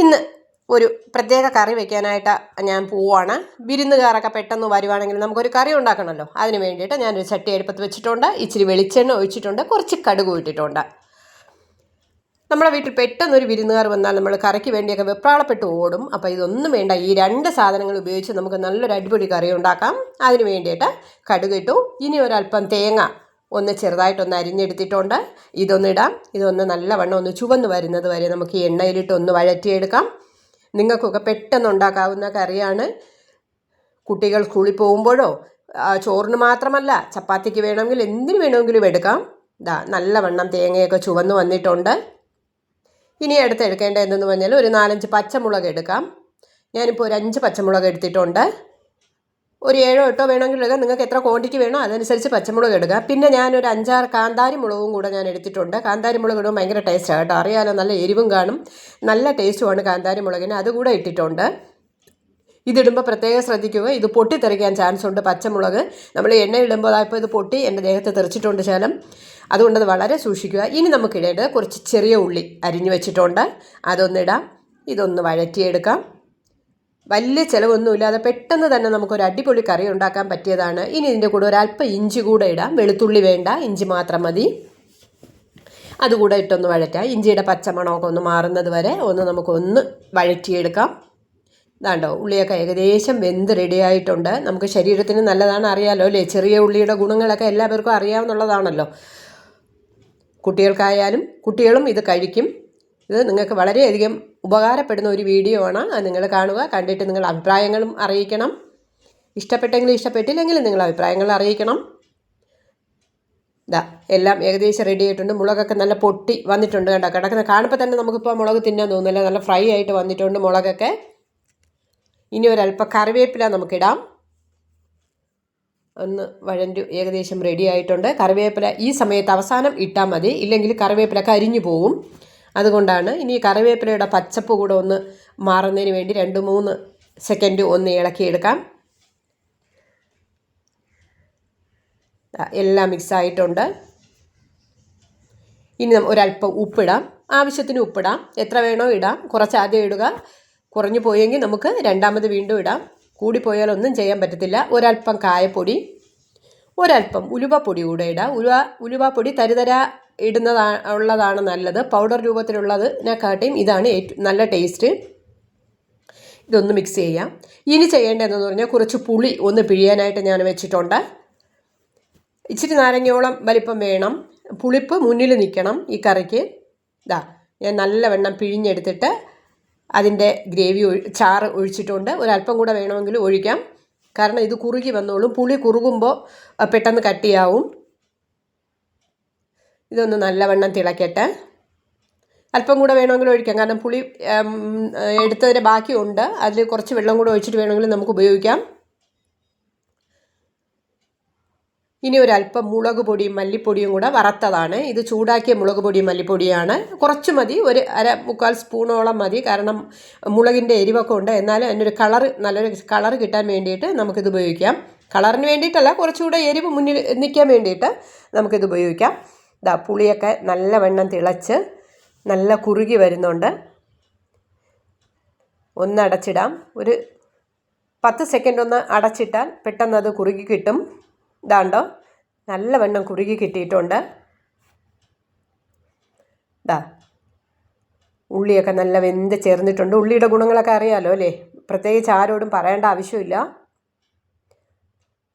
ഇന്ന് ഒരു പ്രത്യേക കറി വെക്കാനായിട്ട് ഞാൻ പോവാണ്. വിരുന്നുകാരൊക്കെ പെട്ടെന്ന് വരുവാണെങ്കിൽ നമുക്കൊരു കറി ഉണ്ടാക്കണമല്ലോ. അതിന് വേണ്ടിയിട്ട് ഞാനൊരു ചട്ടി അടുപ്പത്ത് വെച്ചിട്ടുണ്ട്. ഇച്ചിരി വെളിച്ചെണ്ണ ഒഴിച്ചിട്ടുണ്ട്. കുറച്ച് കടുക് ഇട്ടിട്ടുണ്ട്. നമ്മുടെ വീട്ടിൽ പെട്ടെന്നൊരു വിരുന്നുകാർ വന്നാൽ നമ്മൾ കറിക്ക് വേണ്ടിയൊക്കെ വെപ്രാളപ്പെട്ട് ഓടും. അപ്പോൾ ഇതൊന്നും വേണ്ട, ഈ രണ്ട് സാധനങ്ങൾ ഉപയോഗിച്ച് നമുക്ക് നല്ലൊരു അടിപൊളി കറി ഉണ്ടാക്കാം. അതിന് വേണ്ടിയിട്ട് കടുക് ഇട്ടു. ഇനി ഒരല്പം തേങ്ങ ഒന്ന് ചെറുതായിട്ടൊന്ന് അരിഞ്ഞെടുത്തിട്ടുണ്ട്. ഇതൊന്നിടാം. ഇതൊന്ന് നല്ലവണ്ണം ഒന്ന് ചുവന്ന് വരുന്നത് വരെ നമുക്ക് ഈ എണ്ണയിലിട്ട് ഒന്ന് വഴറ്റിയെടുക്കാം. നിങ്ങൾക്കൊക്കെ പെട്ടെന്ന് ഉണ്ടാക്കാവുന്ന കറിയാണ്. കുട്ടികൾ സ്കൂളിൽ പോകുമ്പോഴോ ചോറിന് മാത്രമല്ല, ചപ്പാത്തിക്ക് വേണമെങ്കിൽ എന്തിനു വേണമെങ്കിലും എടുക്കാം. നല്ലവണ്ണം തേങ്ങയൊക്കെ ചുവന്ന് വന്നിട്ടുണ്ട്. ഇനി എടുക്കേണ്ട എന്തെന്ന് പറഞ്ഞാൽ ഒരു 4-5 പച്ചമുളക് എടുക്കാം. ഞാനിപ്പോൾ ഒരു 5 പച്ചമുളക് എടുത്തിട്ടുണ്ട്. ഒരു 7-8 വേണമെങ്കിൽ എടുക്കാം. നിങ്ങൾക്ക് എത്ര ക്വാണ്ടിറ്റി വേണോ അതനുസരിച്ച് പച്ചമുളക് എടുക്കുക. പിന്നെ ഞാനൊരു 5-6 കാന്താരി മുളകും കൂടെ ഞാൻ എടുത്തിട്ടുണ്ട്. കാന്താരി മുളക് ഇടുമ്പോൾ ഭയങ്കര ടേസ്റ്റാണ് കേട്ടോ. അറിയാലോ, നല്ല എരിവും കാണും, നല്ല ടേസ്റ്റുമാണ് കാന്താരി മുളകിന്. അതുകൂടെ ഇട്ടിട്ടുണ്ട്. ഇതിടുമ്പോൾ പ്രത്യേകം ശ്രദ്ധിക്കുക, ഇത് പൊട്ടിത്തെറിക്കാൻ ചാൻസ് ഉണ്ട്. പച്ചമുളക് നമ്മൾ എണ്ണ ഇടുമ്പോൾ ഇപ്പോൾ ഇത് പൊട്ടി എൻ്റെ ദേഹത്ത് തെറിച്ചിട്ടുണ്ട് ശകലം. അതുകൊണ്ടത് വളരെ സൂക്ഷിക്കുക. ഇനി നമുക്കിടേണ്ടത് കുറച്ച് ചെറിയ ഉള്ളി അരിഞ്ഞു വെച്ചിട്ടുണ്ട്. അതൊന്നിടാം. ഇതൊന്ന് വഴറ്റിയെടുക്കാം. വലിയ ചിലവൊന്നുമില്ലാതെ പെട്ടെന്ന് തന്നെ നമുക്കൊരു അടിപൊളി കറി ഉണ്ടാക്കാൻ പറ്റിയതാണ്. ഇനി ഇതിൻ്റെ കൂടെ ഒരല്പം ഇഞ്ചി കൂടെ ഇടാം. വെളുത്തുള്ളി വേണ്ട, ഇഞ്ചി മാത്രം മതി. അതുകൂടെ ഇട്ടൊന്ന് വഴറ്റാം. ഇഞ്ചിയുടെ പച്ചമണമൊക്കെ ഒന്ന് മാറുന്നത് വരെ നമുക്കൊന്ന് വഴറ്റിയെടുക്കാം. ഇതാണ്ടോ, ഉള്ളിയൊക്കെ ഏകദേശം വെന്ത് റെഡിയായിട്ടുണ്ട്. നമുക്ക് ശരീരത്തിന് നല്ലതാണ്, അറിയാമല്ലോ അല്ലേ. ചെറിയ ഉള്ളിയുടെ ഗുണങ്ങളൊക്കെ എല്ലാവർക്കും അറിയാവുന്നതാണല്ലോ. കുട്ടികളും ഇത് കഴിക്കും. ഇത് നിങ്ങൾക്ക് വളരെയധികം ഉപകാരപ്പെടുന്ന ഒരു വീഡിയോ ആണ്. അത് നിങ്ങൾ കാണുക. കണ്ടിട്ട് നിങ്ങൾ അഭിപ്രായങ്ങളും അറിയിക്കണം. ഇഷ്ടപ്പെട്ടെങ്കിലും ഇഷ്ടപ്പെട്ടില്ലെങ്കിലും നിങ്ങൾ അഭിപ്രായങ്ങൾ അറിയിക്കണം. എല്ലാം ഏകദേശം റെഡി ആയിട്ടുണ്ട്. മുളകൊക്കെ നല്ല പൊട്ടി വന്നിട്ടുണ്ട് കേട്ടോ. കാണുമ്പോൾ തന്നെ നമുക്കിപ്പോൾ മുളക് തിന്നാൻ തോന്നുന്നില്ല. നല്ല ഫ്രൈ ആയിട്ട് വന്നിട്ടുണ്ട് മുളകൊക്കെ. ഇനി ഒരല്പം കറിവേപ്പില നമുക്കിടാം. ഒന്ന് വഴഞ്ഞു ഏകദേശം റെഡി ആയിട്ടുണ്ട്. കറിവേപ്പില ഈ സമയത്ത് അവസാനം ഇട്ടാൽ മതി, ഇല്ലെങ്കിൽ കറിവേപ്പില കരിഞ്ഞു പോകും. അതുകൊണ്ടാണ്. ഇനി കറിവേപ്പിലയുടെ പച്ചപ്പ് കൂടെ ഒന്ന് മാറുന്നതിന് വേണ്ടി 2-3 സെക്കൻഡ് ഒന്ന് ഇളക്കിയെടുക്കാം. എല്ലാം മിക്സായിട്ടുണ്ട്. ഇനി ഒരല്പം ഉപ്പിടാം. ആവശ്യത്തിന് ഉപ്പിടാം. എത്ര വേണോ ഇടാം. കുറച്ച് ആദ്യം ഇടുക. കുറഞ്ഞു പോയെങ്കിൽ നമുക്ക് രണ്ടാമത് വീണ്ടും ഇടാം. കൂടിപ്പോയാലൊന്നും ചെയ്യാൻ പറ്റത്തില്ല. ഒരല്പം കായപ്പൊടി, ഒരല്പം ഉലുവപ്പൊടി കൂടെ ഇടാം. ഉലുവപ്പൊടി തരിതര ഉള്ളതാണ് നല്ലത്. പൗഡർ രൂപത്തിലുള്ളതിനെക്കാട്ടിയും ഇതാണ് നല്ല ടേസ്റ്റ്. ഇതൊന്ന് മിക്സ് ചെയ്യാം. ഇനി ചെയ്യേണ്ടതെന്ന് പറഞ്ഞാൽ കുറച്ച് പുളി ഒന്ന് പിഴിയാനായിട്ട് ഞാൻ വെച്ചിട്ടുണ്ട്. ഇച്ചിരി നാരങ്ങയോളം വലിപ്പം വേണം. പുളിപ്പ് മുന്നിൽ നിൽക്കണം ഈ കറിക്ക്. ഞാൻ നല്ലവണ്ണം പിഴിഞ്ഞെടുത്തിട്ട് അതിൻ്റെ ചാറ് ഒഴിച്ചിട്ടുണ്ട്. ഒരല്പം കൂടെ വേണമെങ്കിൽ ഒഴിക്കാം. കാരണം ഇത് കുറുകി വന്നോളും. പുളി കുറുകുമ്പോൾ പെട്ടെന്ന് കട്ടിയാവും. ഇതൊന്ന് നല്ലവണ്ണം തിളക്കട്ടെ. അല്പം കൂടെ വേണമെങ്കിൽ ഒഴിക്കാം. കാരണം പുളി എടുത്തതിൻ്റെ ബാക്കിയുണ്ട്. അതിൽ കുറച്ച് വെള്ളം കൂടെ ഒഴിച്ചിട്ട് വേണമെങ്കിൽ നമുക്ക് ഉപയോഗിക്കാം. ഇനി ഒരല്പം മുളക് പൊടിയും മല്ലിപ്പൊടിയും കൂടെ വറുത്തതാണ്. ഇത് ചൂടാക്കിയ മുളക് പൊടിയും മല്ലിപ്പൊടിയാണ്. കുറച്ച് മതി, ഒരു 1/4 സ്പൂണോളം മതി. കാരണം മുളകിൻ്റെ എരിവൊക്കെ ഉണ്ട്. എന്നാലും അതിനൊരു നല്ലൊരു കളറ് കിട്ടാൻ വേണ്ടിയിട്ട് നമുക്കിത് ഉപയോഗിക്കാം. കളറിന് വേണ്ടിയിട്ടല്ല, കുറച്ചുകൂടെ എരിവ് മുന്നിൽ നിൽക്കാൻ വേണ്ടിയിട്ട് നമുക്കിത് ഉപയോഗിക്കാം. പുളിയൊക്കെ നല്ലവണ്ണം തിളച്ച് നല്ല കുറുകി വരുന്നുണ്ട്. ഒന്ന് അടച്ചിടാം. ഒരു 10 സെക്കൻഡ് ഒന്ന് അടച്ചിട്ടാൽ പെട്ടെന്ന് അത് കുറുകി കിട്ടും. ഇതാണ്ടോ, നല്ലവണ്ണം കുറുകി കിട്ടിയിട്ടുണ്ട്. ഉള്ളിയൊക്കെ നല്ല വെന്ത് ചേർന്നിട്ടുണ്ട്. ഉള്ളിയുടെ ഗുണങ്ങളൊക്കെ അറിയാമല്ലോ അല്ലേ. പ്രത്യേകിച്ച് ആരോടും പറയേണ്ട ആവശ്യമില്ല.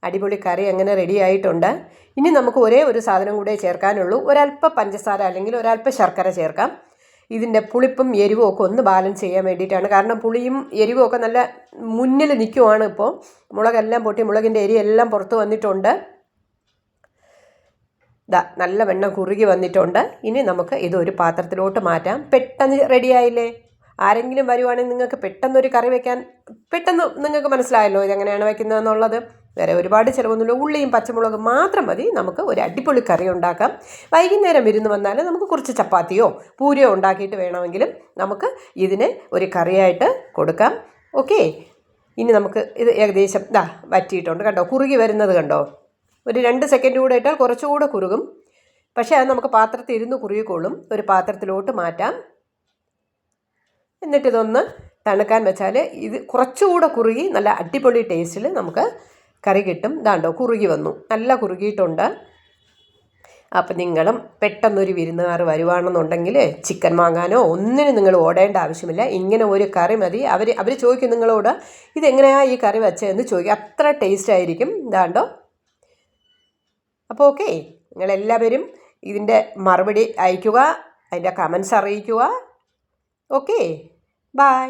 അടിപൊളി കറി അങ്ങനെ റെഡി ആയിട്ടുണ്ട്. ഇനി നമുക്ക് ഒരേ ഒരു സാധനം കൂടെ ചേർക്കാനുള്ളൂ. ഒരല്പം പഞ്ചസാര അല്ലെങ്കിൽ ഒരല്പം ശർക്കര ചേർക്കാം. ഇതിൻ്റെ പുളിപ്പും എരിവും ഒക്കെ ഒന്ന് ബാലൻസ് ചെയ്യാൻ വേണ്ടിയിട്ടാണ്. കാരണം പുളിയും എരിവും ഒക്കെ നല്ല മുന്നിൽ നിൽക്കുവാണ് ഇപ്പോൾ. മുളകെല്ലാം പൊട്ടി മുളകിൻ്റെ എരിയെല്ലാം പുറത്ത് വന്നിട്ടുണ്ട്. നല്ലവണ്ണം കുറുകി വന്നിട്ടുണ്ട്. ഇനി നമുക്ക് ഇതൊരു പാത്രത്തിലോട്ട് മാറ്റാം. പെട്ടെന്ന് റെഡിയായില്ലേ. ആരെങ്കിലും വരുവാണെങ്കിൽ നിങ്ങൾക്ക് പെട്ടെന്നൊരു കറി വയ്ക്കാൻ നിങ്ങൾക്ക് മനസ്സിലായല്ലോ ഇതെങ്ങനെയാണ് വയ്ക്കുന്നതെന്നുള്ളത്. വേറെ ഒരുപാട് ചിലവൊന്നുമില്ല. ഉള്ളിയും പച്ചമുളകും മാത്രം മതി. നമുക്ക് ഒരു അടിപൊളി കറി ഉണ്ടാക്കാം. വൈകുന്നേരം വിരുന്ന് വന്നാൽ നമുക്ക് കുറച്ച് ചപ്പാത്തിയോ പൂരിയോ ഉണ്ടാക്കിയിട്ട് വേണമെങ്കിലും നമുക്ക് ഇതിനെ ഒരു കറിയായിട്ട് കൊടുക്കാം. ഓക്കെ, ഇനി നമുക്ക് ഇത് ഏകദേശം വറ്റിയിട്ടുണ്ട്. കണ്ടോ, കുറുകി വരുന്നത് കണ്ടോ. ഒരു 2 സെക്കൻഡ് കൂടെ ഇട്ടാൽ കുറച്ചുകൂടെ കുറുകും. പക്ഷേ അത് നമുക്ക് പാത്രത്തിൽ ഇരുന്ന് കുറുകിക്കോളും. ഒരു പാത്രത്തിലോട്ട് മാറ്റാം. എന്നിട്ടിതൊന്ന് തണുക്കാൻ വെച്ചാൽ ഇത് കുറച്ചുകൂടെ കുറുകി നല്ല അടിപൊളി ടേസ്റ്റിൽ നമുക്ക് കറി കിട്ടും. ഇതാണ്ടോ കുറുകി വന്നു, നല്ല കുറുകിയിട്ടുണ്ട്. അപ്പം നിങ്ങളും പെട്ടെന്നൊരു വിരുന്നുകാർ വരുവാണെന്നുണ്ടെങ്കിൽ ചിക്കൻ വാങ്ങാനോ ഒന്നിനും നിങ്ങൾ ഓടേണ്ട ആവശ്യമില്ല. ഇങ്ങനെ ഒരു കറി മതി. അവർ ചോദിക്കും നിങ്ങളോട് ഇതെങ്ങനെയാണ് ഈ കറി വെച്ചതെന്ന് ചോദിക്കും. അത്ര ടേസ്റ്റ് ആയിരിക്കും. ഇതാണ്ടോ. അപ്പോൾ ഓക്കെ, നിങ്ങളെല്ലാവരും ഇതിൻ്റെ മറുപടി അയയ്ക്കുക, അതിൻ്റെ കമൻസ് അറിയിക്കുക. Okay, by.